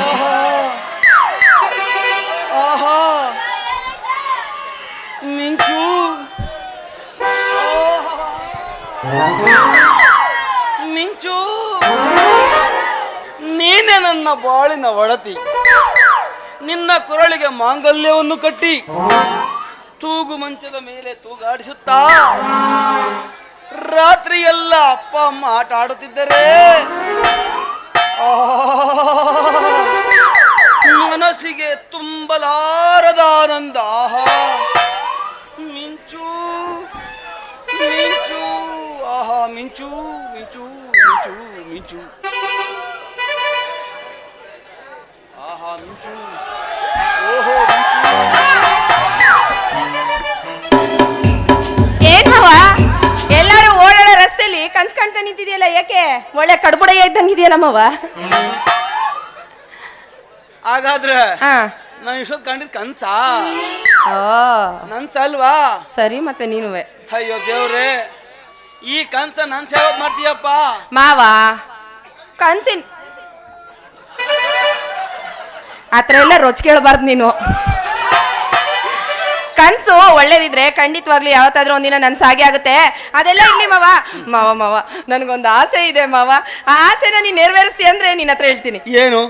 ಆಹಾ ಆಹಾ ಮಿಂಚು ಮಿಂಚು, ನೀನೆ ನನ್ನ ಬಾಳಿನ ಒಡತಿ. ನಿನ್ನ ಕೊರಳಿಗೆ ಮಾಂಗಲ್ಯವನ್ನು ಕಟ್ಟಿ ತೂಗು ಮಂಚದ ಮೇಲೆ ತೂಗಾಡಿಸುತ್ತಾ ರಾತ್ರಿ ಎಲ್ಲ ಅಪ್ಪ ಅಮ್ಮ ಆಟ ಆಡುತ್ತಿದ್ದರೆ ಮನಸ್ಸಿಗೆ ತುಂಬಲಾರದ ಆನಂದ. ಆಹಾ ಮಿಂಚು ಮಿಂಚು, ಆಹಾ ಮಿಂಚು ಮಿಂಚು ಮಿಂಚು ಮಿಂಚು, ಆಹಾ ಮಿಂಚು, ಓಹೋ ಮಿಂಚು. ಏನ್ ಮಾವ ಎಲ್ಲಾರು ಓಡಾಡೋ ರಸ್ತೆಯಲ್ಲಿ ಕನ್ಸ್ ಕಾಣ್ತಾ ನಿಂತಿದೆಯಲ್ಲ, ಯಾಕೆ? ಒಳ್ಳೆ ಕಡ್ಬುಡಯ್ಯ ಇದ್ದಂಗಿದೆಯಲ್ಲ ಮಾವ. ಹಾಗಾದ್ರೆ ನಾನು ಇಷ್ಟೊತ್ತು ಕಂಡಿದ್ ಕನ್ಸಾ? ನನ್ಸ ಅಲ್ವಾ? ಸರಿ, ಮತ್ತೆ ನೀನುವೆ. ಅಯ್ಯೋ ದೇವ್ರೆ, ಈ ಕನ್ಸ ನನ್ ಸೇವೆ ಮಾಡ್ತೀಯಪ್ಪ ಮಾವ. ಕನ್ಸಿನ್ ಆತರ ಎಲ್ಲ ರೊಚ್ ಕೇಳಬಾರ್ದು ನೀನು. ಕನ್ಸು ಒಳ್ಳೇದಿದ್ರೆ ಖಂಡಿತವಾಗ್ಲಿ ಯಾವತ್ತಾದ್ರೂ ಒಂದಿನ ನನ್ ಸಾಗೆ ಆಗುತ್ತೆ. ಅದೆಲ್ಲ ಇಲ್ಲಿ ಮಾವ. ಮಾವ ಮಾವ ನನ್ಗೊಂದು ಆಸೆ ಇದೆ ಮಾವ. ಆ ಆಸೆನ ನೀನ್ ನೆರವೇರಿಸ್ತಿ ಅಂದ್ರೆ ನಿನ್ನ ಹತ್ರ ಹೇಳ್ತೀನಿ. ಏನು?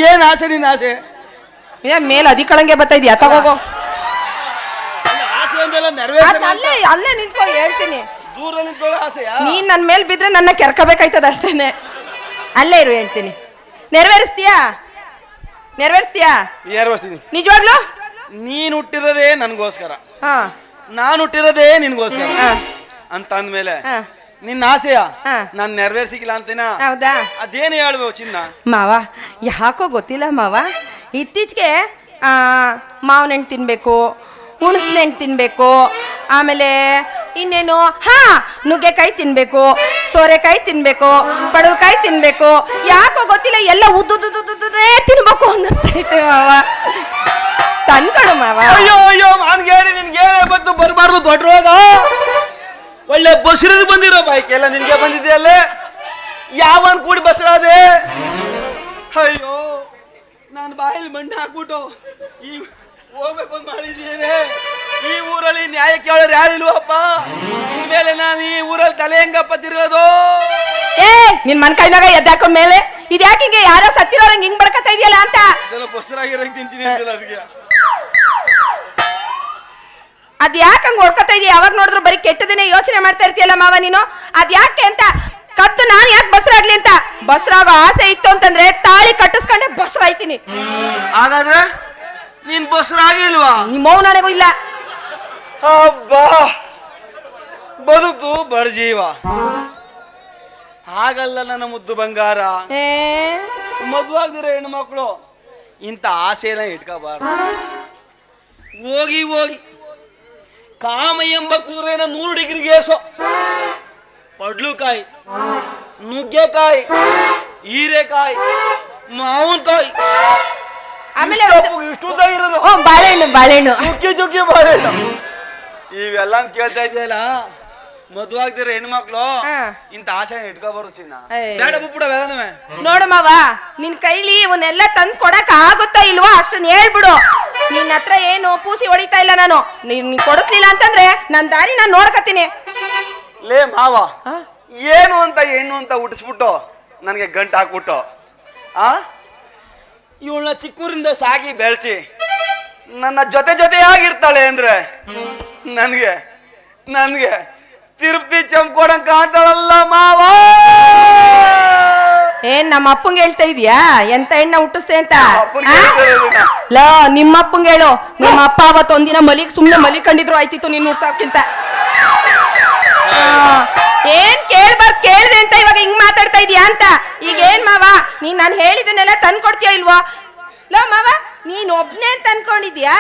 ಏನ್ ಆಸೆ ನಿನ್ನ ಆಸೆ? ಮೇಲೆ ಅಧಿಕಳಂಗೆ ಬರ್ತಾ ಇದೀಯ, ತಗೋಗೋ. ಅಲ್ಲೇ ನಿಂತ್ಕೊಂಡು ಹೇಳ್ತೀನಿ. ದೂರ ನಿಂತ್ಕೊಳ್ಳೋ ಆಸೆಯಾ? ನೀನ್ ನನ್ ಮೇಲ್ ಬಿದ್ರೆ ನನ್ನ ಕೆರ್ಕಬೇಕಾಯ್ತದ ಅಷ್ಟೇನೆ. ಅಲ್ಲೇ ಇರು, ಹೇಳ್ತೀನಿ. ನೆರವೇರಿಸ್ತೀಯಾ? ನೆರವೇರಿಸ್ತೀಯಾ? ನೆರವೇರಿಸ್ತೀನಿ. ನಿಜವಾಗ್ಲು? ನೀನ್ ಹುಟ್ಟಿರೋದೇ ನನ್ಗೋಸ್ಕರ, ಹಾ, ನಾನು ಹುಟ್ಟಿರೋದೇ ನಿನ್ಗೋಸ್ಕರ ಅಂತ ಅಂದ್ಮೇಲೆ ನಿನ್ನ ಆಸೆಯ ನಾನ್ ನೆರವೇರಿಸಿಲ್ಲ ಅಂತೇನ? ಹೌದಾ? ಅದೇನು ಹೇಳ್ಬೇಕು ಚಿನ್ನ? ಮಾವ ಯಾಕೋ ಗೊತ್ತಿಲ್ಲ ಮಾವ, ಇತ್ತೀಚೆಗೆ ಮಾವನ ಹಣ್ಣು ತಿನ್ಬೇಕು, ಹುಣಸನ ಹಣ್ಣು ತಿನ್ಬೇಕು, ಆಮೇಲೆ ಇನ್ನೇನು ನುಗ್ಗೆಕಾಯಿ ತಿನ್ಬೇಕು, ಸೋರೆಕಾಯಿ ತಿನ್ಬೇಕು, ಪಡವಲಕಾಯಿ ತಿನ್ಬೇಕು. ಯಾಕೋ ಗೊತ್ತಿಲ್ಲ, ಎಲ್ಲ ಉದ್ದುದ್ದೇ ತಿನ್ಬೇಕು ಅನ್ನಿಸ್ತೈತೆ ಮಾವ. ತಂದ್ಕೊಡು ಮಾವ. ಅಯ್ಯೋ ಅಯ್ಯೋ ಮಾನ್ಗೇರಿ, ನಿನ್ಗೇನೇ ಬಂತು ಬರಬಾರ್ದು ದೊಡ್ಡ ರೋಗ. ಒಳ್ಳೆ ಬಸರಿಗೆ ಬಂದಿರೋ ಬೈಕ್ ಎಲ್ಲ ನಿನ್ಗೆ ಬಂದಿದೆಯಲ್ಲೇ, ಯಾವನ್ ಕೂಡಿ ಬಸರಾದೆ? ಅಯ್ಯೋ ನಾನು ಬಾಯಲ್ಲಿ ಮಣ್ಣು ಹಾಕ್ಬಿಟ್ಟು ಈ ಹೋಗ್ಬೇಕು ಅಂತ ಮಾಡಿದ್ದೀನಿ. ಈ ಊರಲ್ಲಿ ನ್ಯಾಯ ಕೇಳೋರು ಯಾರಿಲ್ವಪ್ಪ. ಇನ್ಮೇಲೆ ನಾನು ಈ ಊರಲ್ಲಿ ತಲೆ ಹೆಂಗಪ್ಪ ತಿರುಗೋದು? ನಿನ್ ಮನ್ ಕೈನಾಗ ಎದ್ದಾಕೊಂಡ ಮೇಲೆ ಇದ್ಯಾಕೆ ಹಿಂಗೆ ಯಾರೋ ಸತ್ತಿರೋರಂಗ್ ಹಿಂಗ್ ಬಡ್ಕತಾ ಇದೆಯಲ್ಲ ಅಂತ. ಬಸರಾಗಿರಂಗ್ ತಿಂತೀನಿ ಅಂತಿಲ್ಲ ಅದಕ್ಕೆ. ಅದ್ ಯಾಕೆ ಹಂಗ ಹೊಡ್ಕೊತಾ ಇದೀಯ? ಯಾವಾಗ ನೋಡಿದ್ರು ಬರೀ ಕೆಟ್ಟದನ್ನೇ ಯೋಚನೆ ಮಾಡ್ತಾ ಇರ್ತೀಯಲ್ಲ ಮಾವ ನೀನು. ಅದ್ ಯಾಕೆ ಅಂತ ಕದ್ದು ನಾನು ಯಾಕೆ ಬಸರಾಗ್ಲಿ ಅಂತ. ಬಸರಾಗೋ ಆಸೆ ಇತ್ತು ಅಂತಂದ್ರೆ ತಾಳಿ ಕಟ್ಟಿಸ್ಕೊಂಡೆ ಬಸರಾಯ್ತೀನಿ. ಹಾಗಾದ್ರೆ ನೀನ್ ಬಸರಾಗಿಲ್ವಾ? ನಿಮ್ಮ ಮೌನನೆಗೂ ಇಲ್ಲ. ಅಬ್ಬಾ, ಬದುಕು ಬಡಜೀವ. ಹಾಗಲ್ಲ ನನ್ನ ಮುದ್ದು ಬಂಗಾರ. ಮದುವಾಗಿರೋ ಹೆಣ್ಣು ಮಕ್ಕಳು ಇಂಥ ಆಸೆನ ಇಟ್ಕೋಬಾರ್ದು. ಹೋಗಿ ಹೋಗಿ ಕಾಮ ಎಂಬ ಕುದುರೆನ 100 ಡಿಗ್ರಿಗೆ ಏಸೋ. ಪಡ್ಲುಕಾಯಿ, ನುಗ್ಗೆಕಾಯಿ, ಹೀರೆಕಾಯಿ, ಮಾವಿನಕಾಯಿ, ಆಮೇಲೆ ಇಷ್ಟು ಇರೋದು ಬಾಳೆಹಣ್ಣು, ಬಾಳೆಹಣ್ಣು, ಚುಕ್ಕಿ ಚುಕ್ಕಿ ಬಾಳೆಹಣ್ಣು, ಇವೆಲ್ಲ ಕೇಳ್ತಾ ಇದೆಯಲ್ಲ. ಮದುವಾಗ್ದಿರ ಹೆಣ್ಮಕ್ಳು ಇಂತ ಆಸೆ ಇಟ್ಕೋಬಾರು ಚಿನ್ನ. ಬೇಡ ಬಿಟ್ಬಿಡ ಬೇಡನವೇ. ನೋಡು ಮಾವ, ನಿನ್ ಕೈಲಿ ಇವನ್ನೆಲ್ಲ ತಂದ್ ಕೊಡಕ್ ಆಗುತ್ತಾ ಇಲ್ವಾ ಅಷ್ಟನ್ನ ಹೇಳ್ಬಿಡು. ನಿನ್ನ ಹತ್ರ ಏನು ಪೂಸಿ ಹೊಡಿತಾ ಇಲ್ಲ ನಾನು. ನೀನ್ ಕೊಡಿಸ್ಲಿಲ್ಲ ಅಂತಂದ್ರೆ ನನ್ ದಾರಿ ನಾನ್ ನೋಡ್ಕತೀನಿ. ಲೇ ಮಾವ, ಏನು ಅಂತ ಹೆಣ್ಣು ಅಂತ ಹುಟ್ಟಿಸ್ಬಿಟ್ಟು ನನಗೆ ಗಂಟು ಹಾಕ್ಬಿಟ್ಟು ಇವಳನ್ನ ಚಿಕ್ಕೂರಿಂದ ಸಾಗಿ ಬೆಳೆಸಿ ನನ್ನ ಜೊತೆ ಜೊತೆಯಾಗಿರ್ತಾಳೆ ಅಂದ್ರೆ ನನ್ಗೆ ನನ್ಗೆ ತಿರುಪ್ತಿ ಚಂಪ್ಕೊಡಂಗ್ ಕಾಣ್ತಾಳಲ್ಲ ಮಾವ. ಏನ್ ನಮ್ಮ ಅಪ್ಪಂಗೆ ಹೇಳ್ತಾ ಇದೀಯಾ ಎಂತ ಹೆಣ್ಣ ಹುಟ್ಟಿಸ್ತೆ ಅಂತ? ಲೋ, ನಿಮ್ಮ ಅಪ್ಪಂಗೆ ಹೇಳು. ನಿಮ್ಮ ಅಪ್ಪ ಅವತ್ತು ಒಂದಿನ ಸುಮ್ನೆ ಮಲಿಕೊಂಡಿದ್ರು ಆಯ್ತಿತ್ತು ನೀನ್ ಹುಡ್ಸಕ್ಕಿಂತ. ಏನ್ ಕೇಳ್ಬಾರ್ದು ಕೇಳ್ದೆ ಅಂತ ಇವಾಗ ಹಿಂಗ್ ಮಾತಾಡ್ತಾ ಇದೀಯಾ ಅಂತ. ಈಗ ಏನ್ ಮಾವ, ನೀನ್ ನಾನು ಹೇಳಿದನ್ನೆಲ್ಲ ತಂದ್ಕೊಡ್ತೀಯ ಇಲ್ವೋ? ಲೋ ಮಾವ, ನೀನ್ ಒಬ್ನೇ ಅಂತ ಅನ್ಕೊಂಡಿದ್ಯಾ?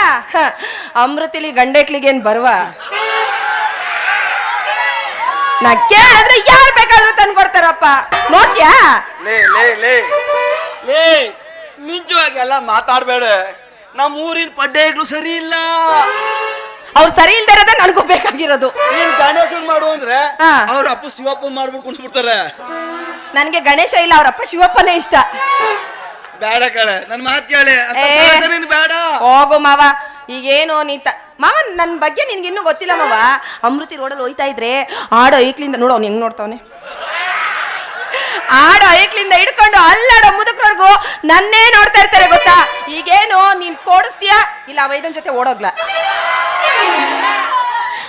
ಅಮೃತಿಲಿ ಗಂಡೆಕ್ಲಿಗೇನ್ ಬರುವ? ನಾ ಕೇಳಿದ್ರೆ ಯಾರು ಬೇಕಾದ್ರೂ ತಂದ್ಕೊಡ್ತಾರಪ್ಪ. ನೋಡ್ತ್ಯಾ? ಲೇ ಲೇ ಲೇ ಲೇ, ನಿಜವಾಗಿ ಎಲ್ಲ ಮಾತಾಡ್ಬೇಡ. ನಮ್ಮ ಊರಿನ ಪಡ್ಡೆಗಳು ಸರಿ ಇಲ್ಲ. ಅವ್ರು ಸರಿ ಇಲ್ದೇ ಇರೋದ ನನಗೂ ಬೇಕಾಗಿರೋದು. ನೀನ್ ಗಣೇಶನ್ ಮಾಡು ಅಂದ್ರೆ ಅವ್ರ ಅಪ್ಪ ಶಿವಪ್ಪನ್ ಮಾಡ್ಬಿಟ್ಟು ಕುಣಿಸ್ಬಿಡ್ತಾರೆ. ನನ್ಗೆ ಗಣೇಶ ಇಲ್ಲ, ಅವ್ರಪ್ಪ ಶಿವಪ್ಪನೇ ಇಷ್ಟ. ಬೇಡ ಕಳೆ ನನ್ ಮಾತ್ ಕೇಳೆ ನೀನ್ ಬೇಡ. ಹೋಗು ಮಾವ. ಈಗೇನು ಮಾವ ನನ್ ಬಗ್ಗೆ ನಿನ್ಗೆ ಇನ್ನೂ ಗೊತ್ತಿಲ್ಲ ಮಾವ. ಅಮೃತಿ ರೋಡಲ್ಲಿ ಹೋಯ್ತಾ ಇದ್ರೆ ಆಡೋ ಐಕ್ಲಿಂದ ನೋಡು ಅವ್ನು ಹೆಂಗ್ ನೋಡ್ತಾವನೆ. ಆಡೋ ಐಕ್ಲಿಂದ ಹಿಡ್ಕೊಂಡು ಅಲ್ಲಾಡೋ ಮುದುಕ್ರವರ್ಗು ನನ್ನೇ ನೋಡ್ತಾ ಇರ್ತಾರೆ ಗೊತ್ತಾ. ಈಗೇನು ನೀನ್ ಕೊಡಿಸ್ತೀಯಾ ಇಲ್ಲ ವೈದ್ಯನ ಜೊತೆ ಓಡೋಗ್ಲ.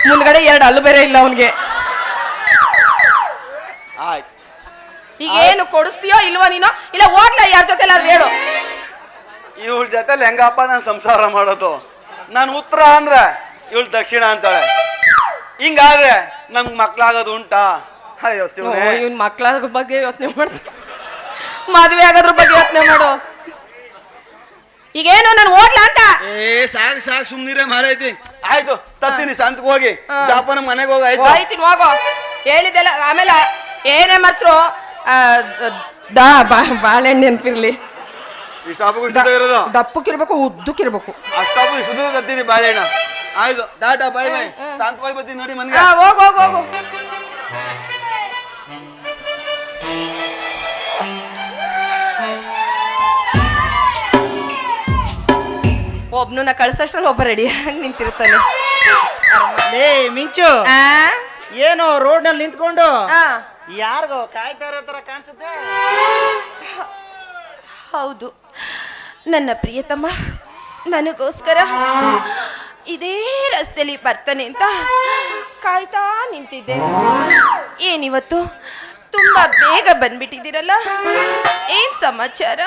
ಮುಂದ್ಗಡೆ 2 ಅಲ್ಲು ಬೇರೆ ಇಲ್ಲ ಅವನ್ಗೆ. ಆಯ್ತು ಈಗೇನು ಕೊಡಿಸ್ತೀಯೋ ಇಲ್ವೋ ನೀನು ಇಲ್ಲ ಹೋಗ್ಲ ಯಾರ ಜೊತೆ ಎಲ್ಲಾದ್ರು ಹೇಳು. ಇವಳ ಜೊತೆಲಿ ಹೆಂಗಪ್ಪ ನಾನು ಸಂಸಾರ ಮಾಡೋದು. ನಾನು ಉತ್ತರ ಅಂದ್ರೆ ಇವಳು ದಕ್ಷಿಣ ಅಂತಾಳೆ. ಹಿಂಗಾದ್ರೆ ನಮ್ಗೆ ಮಕ್ಳಾಗೋದು ಉಂಟಾ? ಅಯ್ಯೋ ಶಿವನೇ, ಇವ್ನ ಮಕ್ಳ ಬಗ್ಗೆ ಯೋಚನೆ ಮಾಡ್ತೀನಿ. ಮದ್ವೆ ಆಗೋದ್ರ ಬಗ್ಗೆ ಯೋಚನೆ ಮಾಡು. ಈಗೇನು ನಾನು ಹೋಗ್ಲಾ ಅಂತ. ಸಾಕು ಸಾಕು ಸುಮ್ನಿರೇ ಮಾರೈತಿ. ಆಯ್ತು ತತ್ತೀನಿ ಸಂತಕ್ಕೆ ಹೋಗಿ ಜಾಪನ ಮನೆಗೆ ಹೋಗಿ. ಆಯ್ತು ಹೋಯ್ತೀನಿ ಹೋಗೋ ಹೇಳಿದ್ದೆಲ್ಲ. ಆಮೇಲೆ ಏನೇ ಮಾತ್ರ ಬಾಳೆಹಣ್ಣು ನೆನಪಿರ್ಲಿ. ಇರೋದು ದಪ್ಪಕ್ಕಿರ್ಬೇಕು ಉದ್ದಕ್ಕಿರ್ಬೇಕು. ಅಷ್ಟಾಪು ಸುದ್ದು ತತ್ತೀನಿ ಬಾಳೆಹಣ್ಣ. ಆಯ್ತು ಟಾಟಾ ಬಾಯ್ ಬಾಯ್. ಶಾಂತವಾಗಿ ಬರ್ತೀನಿ ನೋಡಿ ಮನೆಗೆ. ಹೋಗು ಹೋಗು ಹೋಗು. ಒಬ್ನ ಕಳ್ಸಷ್ಟ್ರಲ್ಲಿ ಒಬ್ಬ ರೆಡಿ ಆಗಿ ನಿಂತಿರ್ತಾನೆ. ಮಿಂಚು ಏನು ರೋಡ್ ನಲ್ಲಿ ನಿಂತ್ಕೊಂಡು ಯಾರಿಗೋ ಕಾಯ್ತಾ ಇರೋ ತರ ಕಾಣಿಸುತ್ತೆ. ಹೌದು, ನನ್ನ ಪ್ರಿಯತಮ್ಮ ನನಗೋಸ್ಕರ ಇದೇ ರಸ್ತೆಯಲ್ಲಿ ಬರ್ತಾನೆ ಅಂತ ಕಾಯ್ತಾ ನಿಂತಿದ್ದೇನೆ. ಏನಿವತ್ತು ತುಂಬಾ ಬೇಗ ಬಂದ್ಬಿಟ್ಟಿದ್ದೀರಲ್ಲ, ಏನ್ ಸಮಾಚಾರ?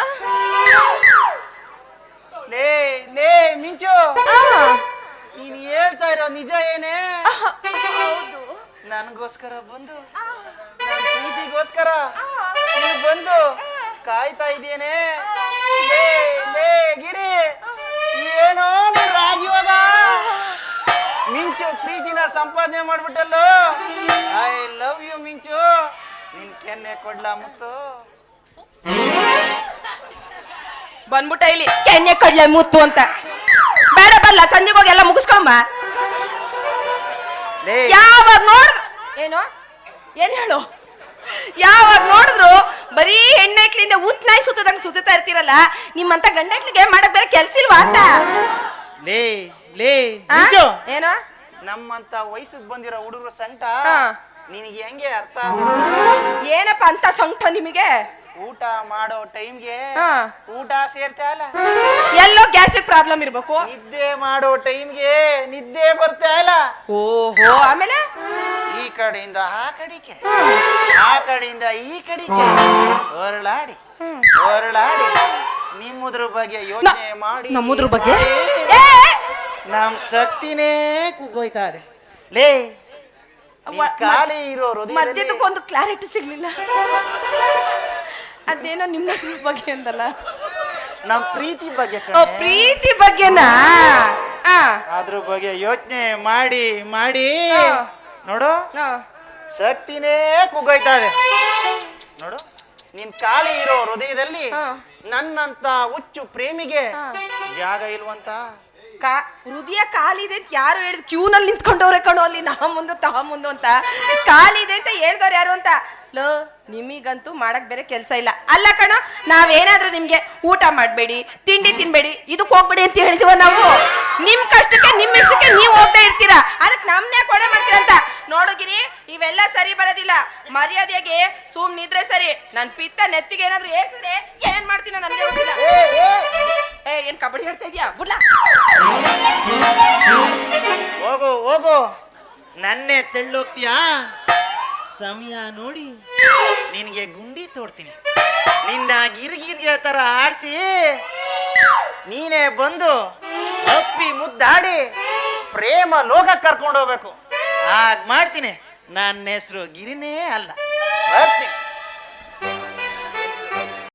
ಲೇ ಮಿಂಚು, ನೀನ್ ಹೇಳ್ತಾ ಇರೋ ನಿಜ ಏನೇ? ಹೌದು, ನನಗೋಸ್ಕರ ಬಂದು ನನ್ನ ಪ್ರೀತಿಗೋಸ್ಕರ ನೀನು ಬಂದು ಕಾಯ್ತಾ ಇದೆಯೇನೆ? ಲೇ ಗಿರಿ, ಏನೋ ನೀನ್ ರಾಜಯೋಗ. ಮಿಂಚು ಪ್ರೀತಿನ ಸಂಪಾದನೆ ಮಾಡ್ಬಿಟ್ಟಲ್ಲೋ. ಐ ಲವ್ ಯು ಮಿಂಚು. ನಿನ್ ಕೆನ್ನೆ ಕೊಡ್ಲಾ ಮುತ್ತು? ಬಂದ್ಬಿಟ್ಟ ಇಲ್ಲಿ ಕೆನ್ನೆ ಕಡ್ಲೆ ಮುತ್ತು ಅಂತ. ಬೇಡ ಬಲ್ಲ, ಸಂಜೆಗೆ ಹೋಗಿ ಎಲ್ಲ ಮುಗಿಸ್ಕೊಂಬ. ಯಾವಾಗ ನೋಡಿದ್ರು ಏನು ಏನ್ ಹೇಳು, ಯಾವಾಗ ನೋಡಿದ್ರು ಬರೀ ಹೆಣ್ಣೈಕ್ಲಿಂದ ಊತ್ ನಾಯಿ ಸುತ್ತದಂಗ್ ಸುತ್ತಾ ಇರ್ತೀರಲ್ಲ. ನಿಮ್ಮಂತ ಗಂಡೈಕ್ಲಿಗೆ ಮಾಡಕ್ ಬೇರೆ ಕೆಲ್ಸ ಇಲ್ವಾ ಅಂತ? ಲೇ ಮಿಂಚು, ಏನು ನಮ್ಮಂತ ವಯಸ್ಸಿಗೆ ಬಂದಿರೋ ಹುಡುಗರ ಸಂಕಟ ನಿನಗೆ ಹೆಂಗೆ ಅರ್ಥ? ಏನಪ್ಪ ಅಂತ ಸಂಕಟ ನಿಮಗೆ? ಊಟ ಮಾಡೋ ಟೈಮ್ಗೆ ಊಟ ಸೇರ್ತಾ ಇಲ್ಲ. ಎಲ್ಲೋ ಗ್ಯಾಸ್ಟ್ರಿಕ್ ಪ್ರಾಬ್ಲಮ್ ಇರ್ಬೇಕು. ನಿದ್ದೆ ಮಾಡೋ ಟೈಮ್ಗೆ ನಿದ್ದೆ ಬರ್ತಾ ಇಲ್ಲ. ಓಹೋ, ಆಮೇಲೆ ಈ ಕಡೆಯಿಂದ ಆ ಕಡಿಕೆ, ಆ ಕಡೆಯಿಂದ ಈ ಕಡಿಕೆ ಹೊರಳಾಡಿ ನಿಮ್ಮದ್ರ ಬಗ್ಗೆ ಯೋಚನೆ ಮಾಡಿ ನಮ್ಮದ್ರ ಬಗ್ಗೆ ನಮ್ ಶಕ್ತಿನೇ ಕುಗ್ಗೋಯ್ತಾ ಇದೆ. ಲೇ ಖಾಲಿ ಇರೋ ಮಧ್ಯದಕ್ಕೊಂದು ಕ್ಲಾರಿಟಿ ಸಿಗ್ಲಿಲ್ಲ. ಅದೇನೋ ನಿಮ್ಮ ಬಗ್ಗೆ ಅಂದಲ್ಲ, ನಮ್ ಪ್ರೀತಿ ಬಗ್ಗೆ. ಪ್ರೀತಿ ಬಗ್ಗೆನಾ? ಅದ್ರ ಬಗ್ಗೆ ಯೋಚನೆ ಮಾಡಿ ಮಾಡಿ ನೋಡು ಶಕ್ತಿನೇ ಕುಗ್ಗೋಯ್ತಾ ಇದೆ. ನೋಡು, ನಿನ್ ಖಾಲಿ ಇರೋ ಹೃದಯದಲ್ಲಿ ನನ್ನಂತ ಹುಚ್ಚು ಪ್ರೇಮಿಗೆ ಜಾಗ ಇಲ್ವಂತ. ಹೃದಯ ಖಾಲಿದೆ ಅಂತ ಯಾರು ಹೇಳಿದ್? ಕ್ಯೂನಲ್ಲಿ ನಿಂತ್ಕೊಂಡವ್ರೆ ಕಣೋ ಅಲ್ಲಿ, ನಾ ಮುಂದು ತಾ ಮುಂದು ಅಂತ. ಖಾಲಿದೆ ಅಂತ ಹೇಳ್ದವ್ರು ಯಾರು ಅಂತ? ಲೋ, ನಿಮಗಂತೂ ಮಾಡಕ್ ಬೇರೆ ಕೆಲ್ಸ ಇಲ್ಲ ಅಲ್ಲ ಕಣೋ. ನಾವೇನಾದ್ರೂ ನಿಮ್ಗೆ ಊಟ ಮಾಡ್ಬೇಡಿ, ತಿಂಡಿ ತಿನ್ಬೇಡಿ, ಇದಕ್ ಹೋಗ್ಬೇಡಿ ಅಂತ ಹೇಳಿದ್ವ ನಾವು? ನಿಮ್ ಕಷ್ಟಕ್ಕೆ ನಿಮ್ ಇಷ್ಟಕ್ಕೆ ನೀವ್ ಹೋಗ್ತಾ ಇರ್ತೀರಾ, ಅದಕ್ಕೆ ನಮ್ನೇ ಕೊಡೆ ಮಾಡ್ತೀರಂತ. ನೋಡುಗಿರಿ, ಇವೆಲ್ಲ ಸರಿ ಬರೋದಿಲ್ಲ. ಮರ್ಯಾದೆಗೆ ಸುಮ್ನಿದ್ರೆ ಸರಿ. ನನ್ ಪಿತ್ತ ನೆತ್ತಿಗೆ ಏನಾದ್ರು ಏರ್ಸಿದ್ರೆ ಏನ್ ಮಾಡ್ತೀನ ನನ್ಗೆ ಗೊತ್ತಿಲ್ಲ. ಏನ್ ಕಬಡ್ಡಿ ಹೇಳ್ತಾ ಇದೀಯಾ? ಬಿಡ್ಲಾ? ಹೋಗು ಹೋಗು, ನನ್ನೇ ತೆಳ್ಳೋಗ್ತೀಯಾ? ಸಮಯ ನೋಡಿ ನಿನಗೆ ಗುಂಡಿ ತೋಡ್ತೀನಿ. ನಿನ್ನ ಗಿರ್ಗಿರ್ಗೆ ತರ ಆಡಿಸಿ ನೀನೇ ಬಂದು ಅಪ್ಪಿ ಮುದ್ದಾಡಿ ಪ್ರೇಮ ಲೋಕ ಕರ್ಕೊಂಡು ಹೋಗ್ಬೇಕು. ಹಾಗೆ ಮಾಡ್ತೀನಿ. ನನ್ನ ಹೆಸರು ಗಿರಿನೇ ಅಲ್ಲ. ಬರ್ತೀನಿ.